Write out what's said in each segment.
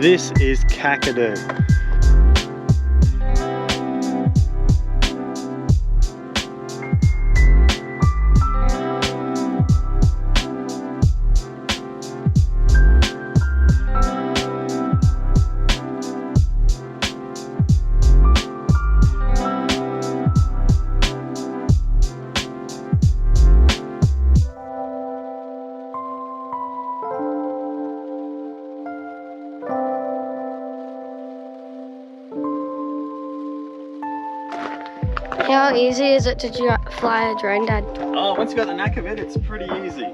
This is Kakadu. How easy is it to fly a drone, Dad? Oh, once you got the knack of it, it's pretty easy.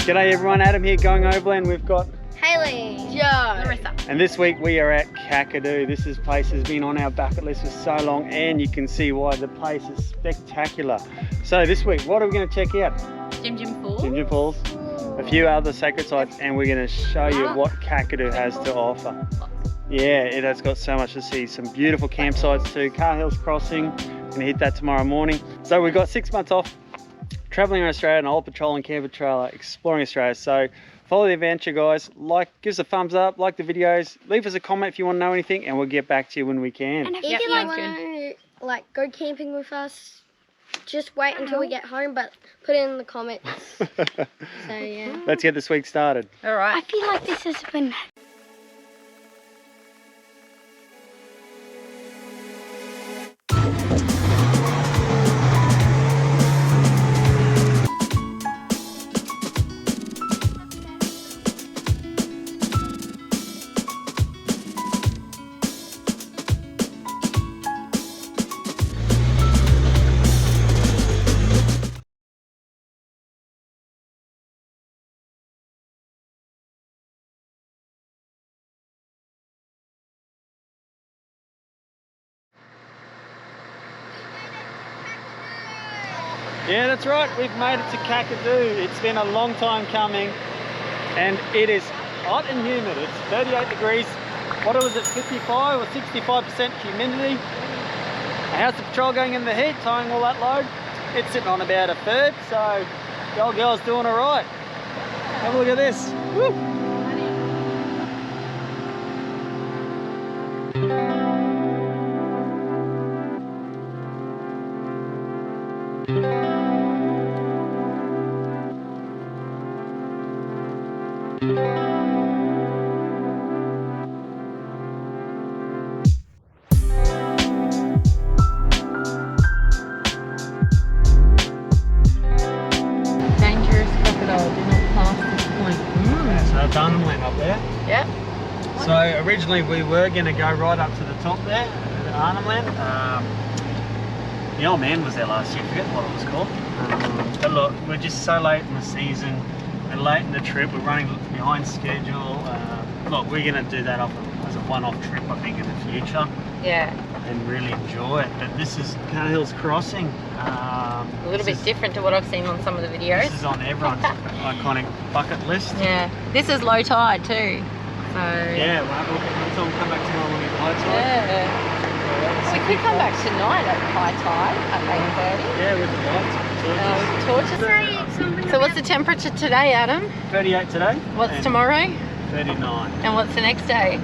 G'day everyone, Adam here going overland. We've got Haley, Larissa. and this week we are at Kakadu. This place has been on our bucket list for so long, and you can see why. The place is spectacular. So this week, what are we going to check out? Jim Falls. Jim Falls, a few other sacred sites, and we're going to show you what Kakadu has to offer. Yeah, it has got so much to see. Some beautiful campsites too. Cahills crossing, going to hit that tomorrow morning. So we've got 6 months off traveling around Australia on an old patrol and camper trailer, exploring Australia. So follow the adventure, guys. Give us a thumbs up, like the videos, leave us a comment if you want to know anything, and we'll get back to you when we can. And if you want to go camping with us, just wait until we get home, but put it in the comments. So yeah. Let's get this week started. All right. I feel like this has been. Yeah, that's right. We've made it to Kakadu. It's been a long time coming, and it is hot and humid. It's 38 degrees. What was it, 55 or 65% humidity? How's the patrol going in the heat, towing all that load? It's sitting on about a third, so the old girl's doing all right. Have a look at this. Woo. Dangerous crocodile, do not pass this point. Yeah, so that's Arnhem up there. Yep. So originally we were going to go right up to the top there, at Arnhem. The old man was there last year, I forget what it was called. But look, we're just so late in the season, we're late in the trip, we're running behind schedule. Look, we're going to do that as a one-off trip, I think, in the future. Yeah. And really enjoy it. But this is Cahill's Crossing. A little bit different to what I've seen on some of the videos. This is on everyone's iconic bucket list. Yeah. This is low tide too. So Yeah, we'll come back tomorrow morning at high tide. yeah. We could come back tonight at high tide at 8:30. Yeah, with the lights. Torches. So what's the temperature today, Adam? 38 today. What's and tomorrow? 39. And what's the next day?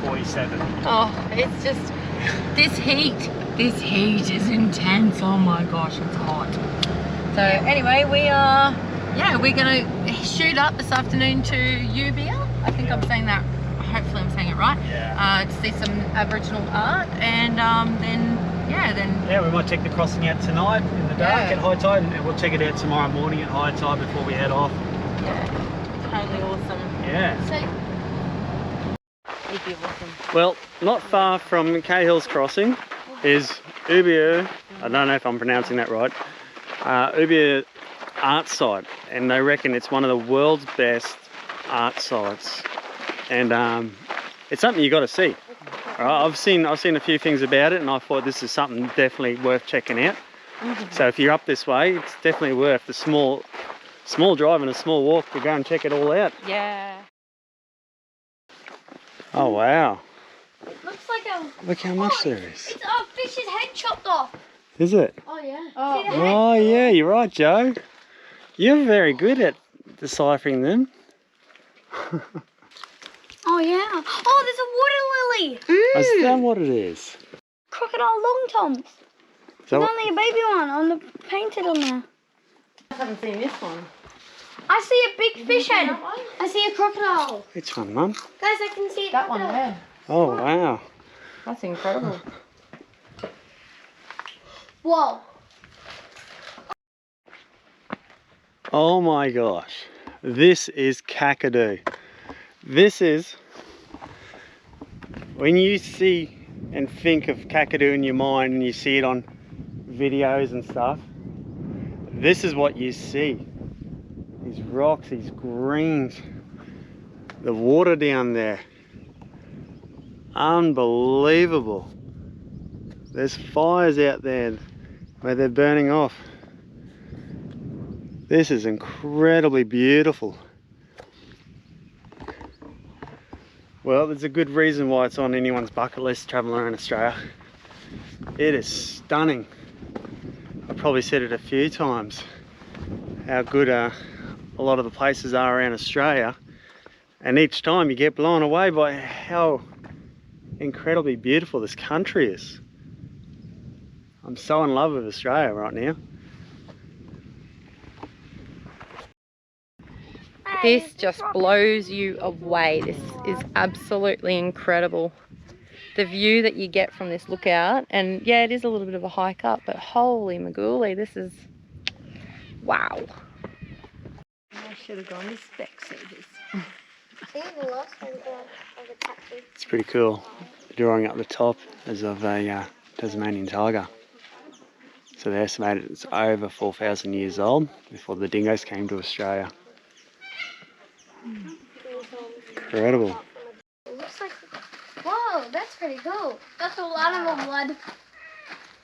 47. Oh, it's just this heat. This heat is intense. Oh my gosh, it's hot. So anyway, we're gonna shoot up this afternoon to Ubirr. I think I'm saying that. Hopefully I'm saying it right. Yeah. To see some Aboriginal art, and then Yeah, we might check the crossing out tonight in the dark at high tide, and we'll check it out tomorrow morning at high tide before we head off. yeah, totally awesome. Yeah. It'd be awesome. Well, not far from Cahill's Crossing is Ubirr. I don't know if I'm pronouncing that right. Ubirr art site, and they reckon it's one of the world's best art sites, and it's something you got to see. Right, I've seen a few things about it, and I thought this is something definitely worth checking out. So if you're up this way, it's definitely worth the small drive and a small walk to go and check it all out. Yeah. Oh wow! It looks like a. Look how much there is. It's a fish's head chopped off. Is it? Oh yeah. Oh yeah, you're right, Joe. You're very good at deciphering them. Oh yeah. Oh, there's a water lily. Is that what it is? Crocodile long toms. Is that There's what- only a baby one on the painted on there. I haven't seen this one. I see a big fish head. I see a crocodile. Which one, Mum? Guys, I can see That one there. Oh wow. That's incredible. Whoa. Oh my gosh. This is Kakadu. This is when you see and think of Kakadu in your mind and you see it on videos and stuff. This is what you see. These rocks, these greens, the water down there. Unbelievable. There's fires out there where they're burning off. This is incredibly beautiful. Well, there's a good reason why it's on anyone's bucket list traveling around Australia. It is stunning. I've probably said it a few times, how good a lot of the places are around Australia. And each time you get blown away by how incredibly beautiful this country is. I'm so in love with Australia right now. This just blows you away. This is absolutely incredible. The view that you get from this lookout, and yeah, it is a little bit of a hike up, but holy magooly, this is wow. I should have gone with Specsavers. See the last one of the tattoo. It's pretty cool. Drawing up the top is of a Tasmanian tiger. So they estimate it's over 4,000 years old before the dingoes came to Australia. Incredible. It looks like. Whoa, that's pretty cool. That's a lot of blood.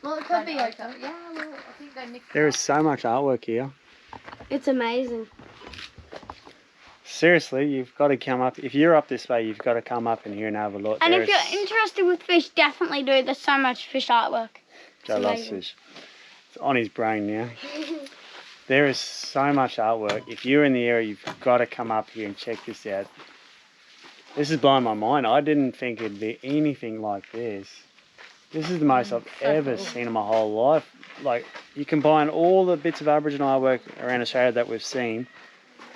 Well, it could be okay. Yeah, well, I think they mixed There is so much artwork here. It's amazing. Seriously, you've got to come up. If you're up this way, you've got to come up in here and have a look. And There if is- you're interested with fish, definitely do. There's so much fish artwork. Joe loves fish. It's on his brain now. There is so much artwork. If you're in the area, you've got to come up here and check this out. This is blowing my mind. I didn't think it'd be anything like this. This is the most I've ever seen in my whole life. Like, you combine all the bits of Aboriginal artwork around Australia that we've seen,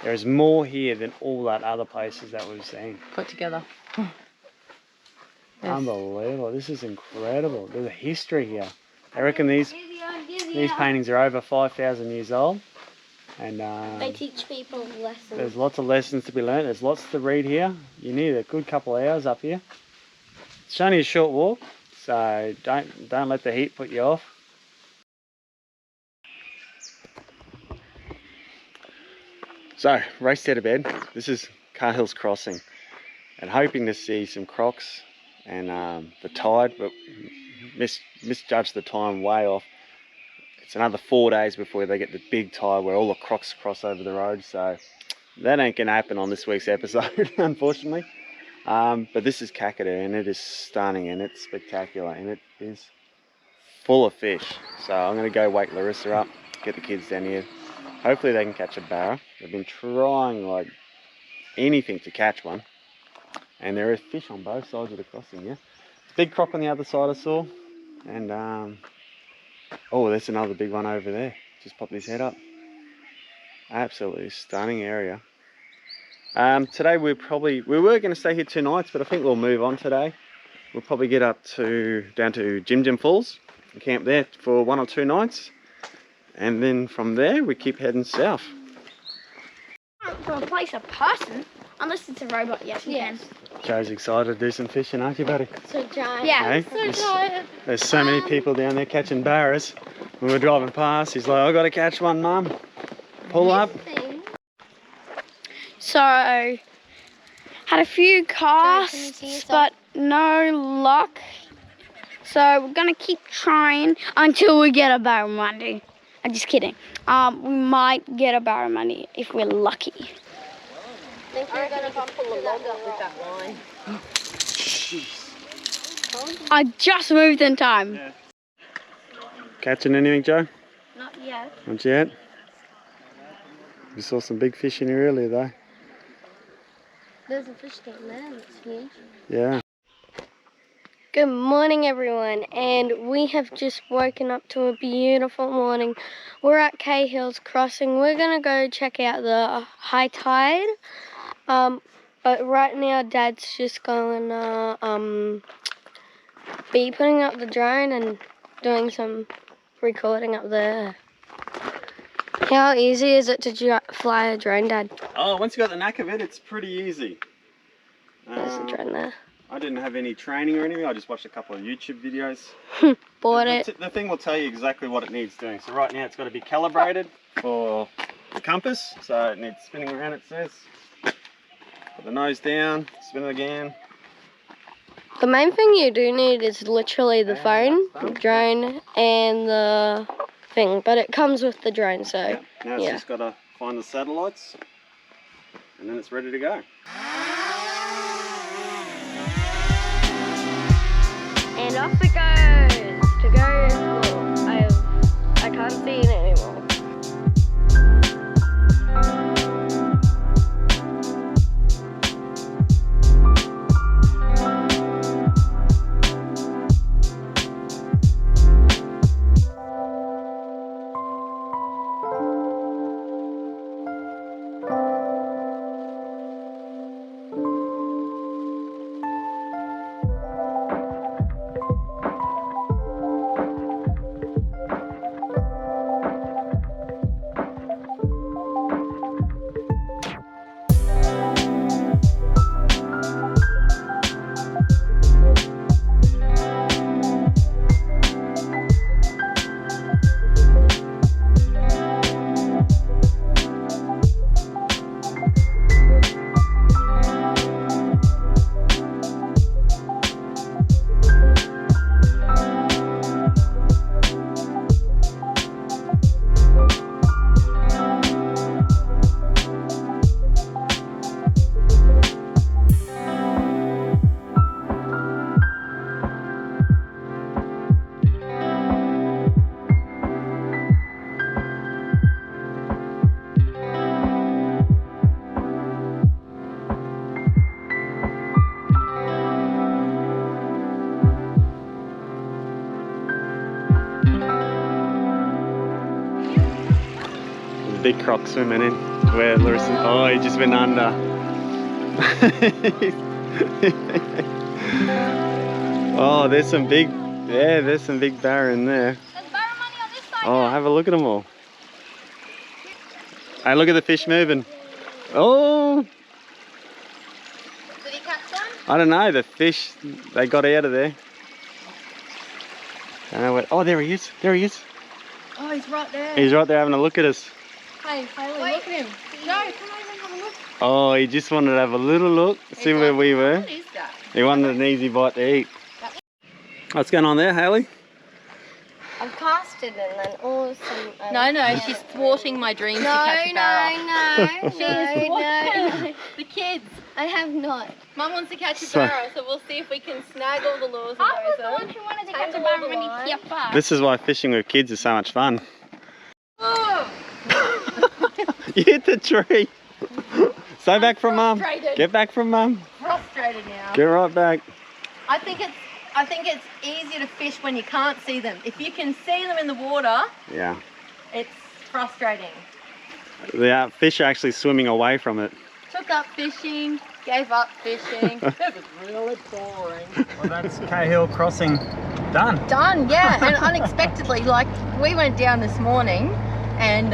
there is more here than all that other places that we've seen. put together. Yes. Unbelievable. This is incredible. There's a history here. I reckon these paintings are over 5,000 years old. And They teach people lessons. there's lots of lessons to be learned. There's lots to read here. You need a good couple of hours up here. It's only a short walk, so don't let the heat put you off. So, raced out of bed. This is Cahills crossing, and hoping to see some Crocs and the tide, but misjudged the time way off. It's another 4 days before they get the big tide where all the Crocs cross over the road, so that ain't gonna happen on this week's episode, unfortunately. But this is Kakadu, and it is stunning and it's spectacular, and it is full of fish. So I'm gonna go wake Larissa up, get the kids down here. Hopefully they can catch a barra. They've been trying like anything to catch one, and there are fish on both sides of the crossing. Yeah, big croc on the other side I saw, and oh, there's another big one over there. Just popped his head up. Absolutely stunning area. Today we were going to stay here 2 nights, but I think we'll move on today. We'll probably get down to Jim Jim Falls and camp there for 1 or 2 nights, and then from there we keep heading south. To replace a person, unless it's a robot, yes, you can. Joe's excited to do some fishing, aren't you, buddy? So giant. Yeah. Hey, there's so many people down there catching barras. When we're driving past, he's like, "I got to catch one, Mum. Pull up." So, had a few casts, but no luck. So we're gonna keep trying until we get a barramundi. I'm just kidding. We might get a barramundi if we're lucky. I think we're gonna pull a log up with that line. I just moved in time. Catching anything, Joe? Not yet. Not yet. We saw some big fish in here earlier though. There's a fish down there, that's huge. Yeah. Good morning everyone, and we have just woken up to a beautiful morning. We're at Cahill's crossing. We're gonna go check out the high tide. But right now Dad's just gonna be putting up the drone and doing some recording up there. How easy is it to fly a drone, Dad? Oh, once you got the knack of it, it's pretty easy. There's the drone there. I didn't have any training or anything. I just watched a couple of YouTube videos. Bought it. The thing will tell you exactly what it needs doing. So right now it's got to be calibrated for the compass. So it needs spinning around, it says. Put the nose down, spin it again. The main thing you do need is literally the phone, the drone, and the thing. But it comes with the drone, so Yeah. Now it's just got to find the satellites, and then it's ready to go. And off it goes to go. Well, I can't see it anymore. Big Crocs swimming in where Lewis, oh, he just went under. Oh, there's some big, yeah, there's some big barra in there. There's barramundi on this side. Oh, have a look at them all. Hey, look at the fish moving. Oh, Did he catch one? I don't know, the fish, they got out of there. I don't know what, oh, there he is, there he is. Oh, he's right there. He's right there having a look at us. Hey, Haley, look at him. No, come over and have a look. Oh, he just wanted to have a little look, see where we were. What is that? He wanted an easy bite to eat. What's going on there, Haley? I've casted and then all of a sudden... No, she's thwarting my dreams to catch a barra. No. The kids. I have not. Mum wants to catch a So- barra, so we'll see if we can snag all the lures. I was the one who wanted to catch a barramundi here first. This is why fishing with kids is so much fun. Oh, You hit the tree. Stay back from Mum. frustrated. Get back from Mum. Frustrated now. Get right back. I think it's easier to fish when you can't see them. If you can see them in the water, Yeah. it's frustrating. The fish are actually swimming away from it. Took up fishing, gave up fishing. It was really boring. Well, that's Cahill crossing done. Done, yeah, and unexpectedly, like we went down this morning and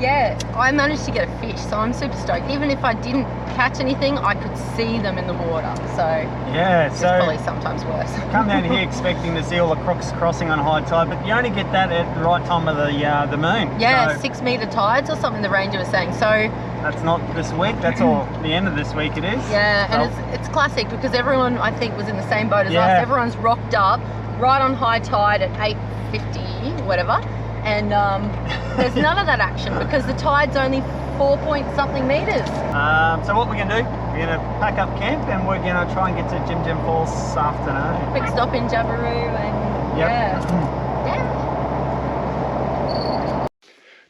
yeah, I managed to get a fish, so I'm super stoked. Even if I didn't catch anything, I could see them in the water, so Yeah, it's probably sometimes worse. come down here expecting to see all the Crocs crossing on high tide, but you only get that at the right time of the moon. Yeah, So 6 metre tides or something the ranger was saying, so that's not this week, that's all the end of this week it is. yeah, and So- it's classic because everyone I think was in the same boat as Yeah. us. Everyone's rocked up right on high tide at 8:50, whatever, and there's none of that action because the tide's only 4-point-something metres. So what we're going to do, we're going to pack up camp and we're going to try and get to Jim Jim Falls this afternoon. Quick stop in Jabiru and Yep. yeah.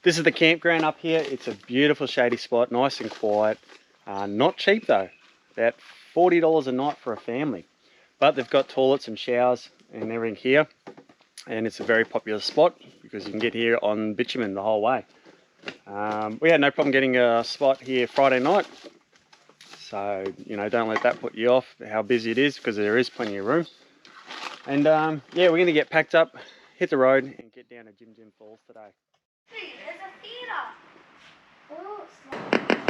This is the campground up here. It's a beautiful shady spot, nice and quiet. Not cheap though, about $40 a night for a family. But they've got toilets and showers and everything here. And it's a very popular spot because you can get here on bitumen the whole way. We had no problem getting a spot here Friday night. So, you know, don't let that put you off how busy it is, because there is plenty of room. And yeah, we're going to get packed up, hit the road and get down to Jim Falls today. Hey, there's a theatre. Oh,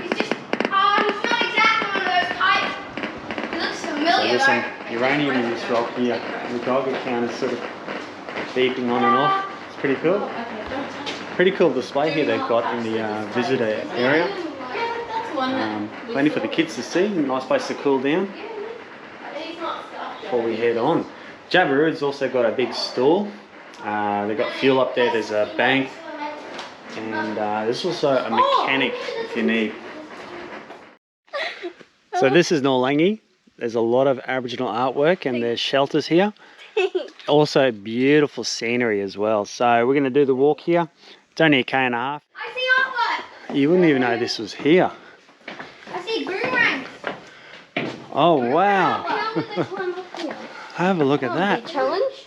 he's just, he's not exactly one of those types. He looks familiar. So there's some uranium in this rock here. And the Geiger counter's sort of beeping on and off. It's pretty cool. Pretty cool display here they've got in the visitor area. Plenty for the kids to see. Nice place to cool down before we head on. Ubirr's also got a big store. They've got fuel up there. There's a bank. And there's also a mechanic if you need. So this is Nourlangie. There's a lot of Aboriginal artwork and there's shelters here. Also beautiful scenery as well. So we're going to do the walk here. It's only 1.5 km. I see artwork. You wouldn't even know this was here. I see boomerangs. Oh wow. Have a look at that. Challenge?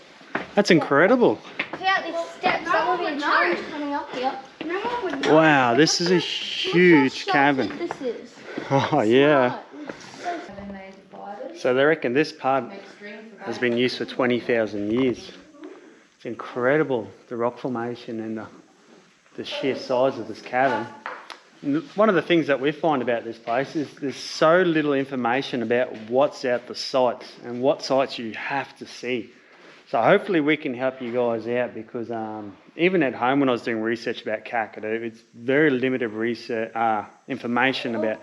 That's incredible. See out these steps. That will be a challenge coming up here. No one would know. Wow, this is a huge cabin. This is. Oh yeah. So they reckon this part has been used for 20,000 years. It's incredible, the rock formation and the sheer size of this cabin. One of the things that we find about this place is there's so little information about what's out the sites and what sites you have to see. So hopefully we can help you guys out, because even at home when I was doing research about Kakadu, it's very limited research information about,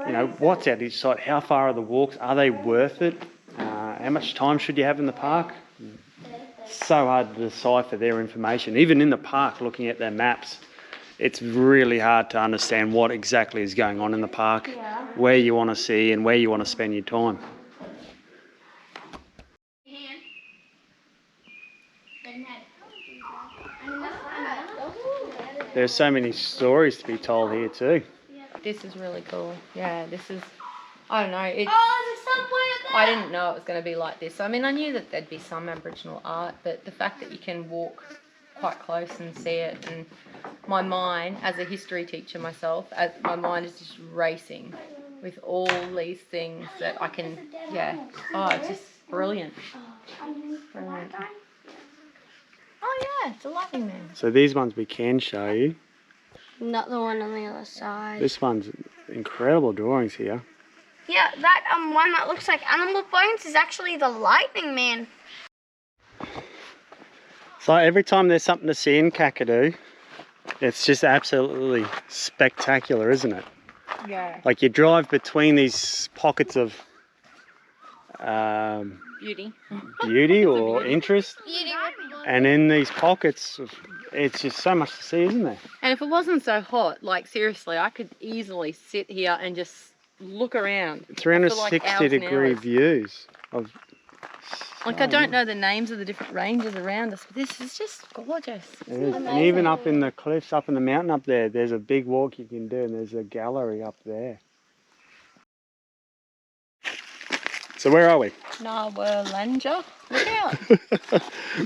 you know, what's at each site, how far are the walks, are they worth it, how much time should you have in the park. It's so hard to decipher their information. Even in the park, looking at their maps, it's really hard to understand what exactly is going on in the park, where you want to see and where you want to spend your time. There's so many stories to be told here too. This is really cool. Yeah, this is, I don't know. It's, Oh, there's somewhere there. I didn't know it was going to be like this. I mean, I knew that there'd be some Aboriginal art, but the fact that you can walk quite close and see it, and my mind, as a history teacher myself, my mind is just racing with all these things that I can, it's just brilliant. Brilliant. Oh yeah, it's a lightning man. So these ones we can show you. Not the one on the other side. This one's incredible drawings here. Yeah, that one that looks like animal bones is actually the lightning man. So every time there's something to see in Kakadu, it's just absolutely spectacular, isn't it? Yeah. Like you drive between these pockets of beauty or interest, and in these pockets, it's just so much to see, isn't there? And if it wasn't so hot, like seriously, I could easily sit here and just look around. 360-degree views of. Like, I don't know the names of the different ranges around us, but this is just gorgeous. It is. And even up in the cliffs, up in the mountain up there, there's a big walk you can do, and there's a gallery up there. So where are we? Nourlangie. Look out.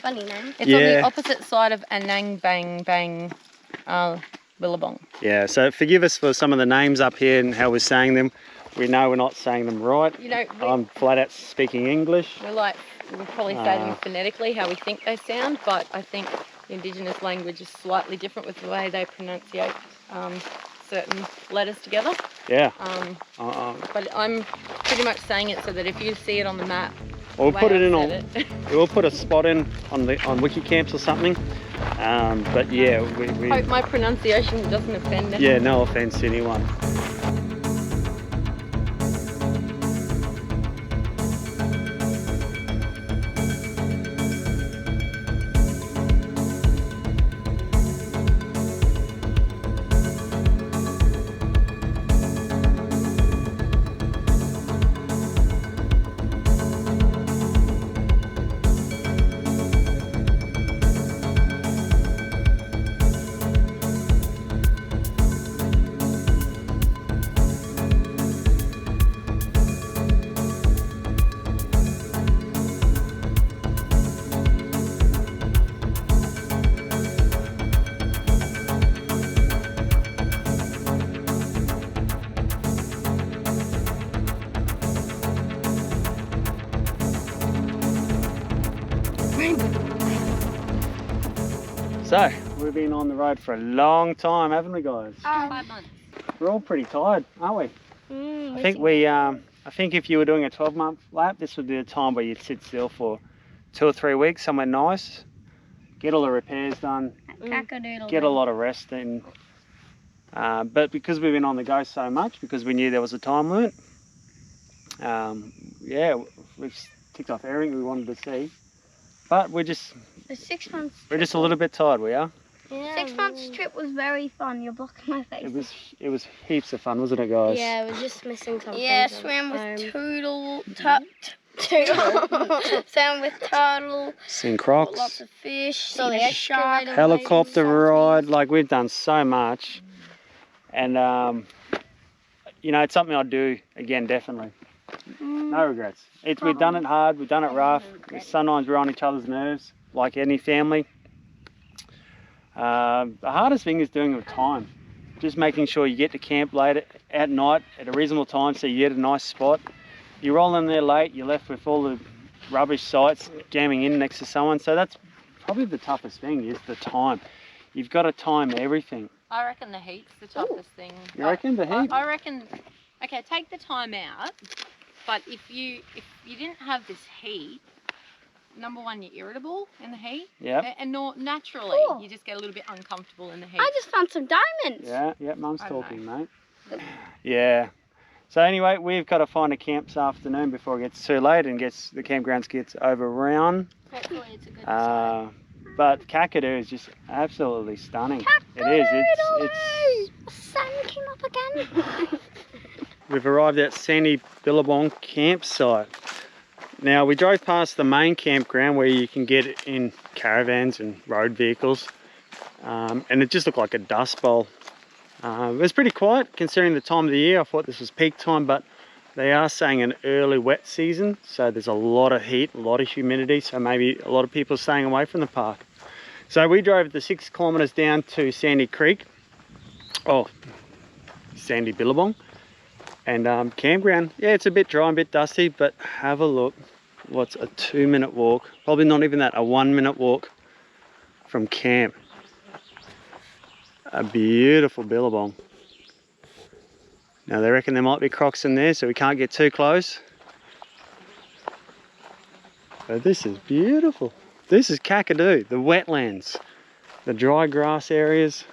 Funny name. It's on the opposite side of Anang Bang Bang Billabong. Yeah, so forgive us for some of the names up here and how we're saying them. We know we're not saying them right. You know, I'm flat out speaking English. We'll probably say them phonetically how we think they sound, but I think the Indigenous language is slightly different with the way they pronunciate certain letters together. Yeah. But I'm pretty much saying it so that if you see it on the map, we'll put it in on. We'll put a spot in on Wikicamps or something. But yeah, we hope my pronunciation doesn't offend anyone. Yeah, no offense to anyone. So, we've been on the road for a long time, haven't we, guys? 5 months. We're all pretty tired, aren't we? I think if you were doing a 12-month lap, this would be the time where you'd sit still for 2 or 3 weeks, somewhere nice, get all the repairs done, get a lot of rest in. But because we've been on the go so much, because we knew there was a time limit, yeah, we've ticked off everything we wanted to see. But we're just The 6 months. we're just a little bit tired. We are. Yeah, 6 months trip was very fun. You're blocking my face. It was heaps of fun, wasn't it, guys? Yeah, we're just missing something. Yeah, swam with Toodle. Swam with Turtle. Seen Crocs, Lots of fish. Saw Seen the a shark. excavator. helicopter ride. Like, we've done so much, and you know, it's something I'd do again, definitely. No regrets. We've done it hard, we've done it rough. Sometimes we're on each other's nerves, like any family. The hardest thing is doing it with time. Just making sure you get to camp late at night at a reasonable time so you get a nice spot. You roll in there late, you're left with all the rubbish sites jamming in next to someone. So that's probably the toughest thing, is the time. You've got to time everything. I reckon the heat's the toughest thing. You reckon the heat? I reckon, okay, take the time out, but if you didn't have this heat, number one, you're irritable in the heat. Yeah. And naturally, Cool. you just get a little bit uncomfortable in the heat. I just found some diamonds. Yeah, Mum's I don't talking, mate. Yeah. So anyway, we've got to find a camp this afternoon before it gets too late and the campgrounds gets overrun. Hopefully it's a good site. But Kakadu is just absolutely stunning. It is. It's The sun came up again. We've arrived at Sandy Billabong campsite. Now, we drove past the main campground where you can get in caravans and road vehicles, and it just looked like a dust bowl. It was pretty quiet considering the time of the year. I thought this was peak time, but they are saying an early wet season, so there's a lot of heat, a lot of humidity, so maybe a lot of people are staying away from the park. So we drove the 6 kilometres down to Sandy Creek, Sandy Billabong, and campground. Yeah, it's a bit dry and a bit dusty, but have a look. What's a 2-minute walk? Probably not even that, a 1-minute walk from camp. A beautiful Billabong. Now they reckon there might be crocs in there, so we can't get too close. But this is beautiful. This is Kakadu, the wetlands, the dry grass areas,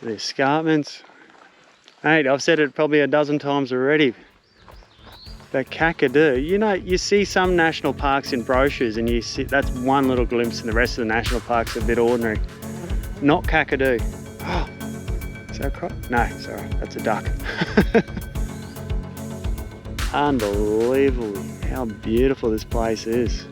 the escarpments. Hey, I've said it probably a dozen times already, but Kakadu, you know, you see some national parks in brochures and you see that's one little glimpse and the rest of the national parks are a bit ordinary. Not Kakadu. Oh, is that a croc? No, sorry, that's a duck. Unbelievable how beautiful this place is.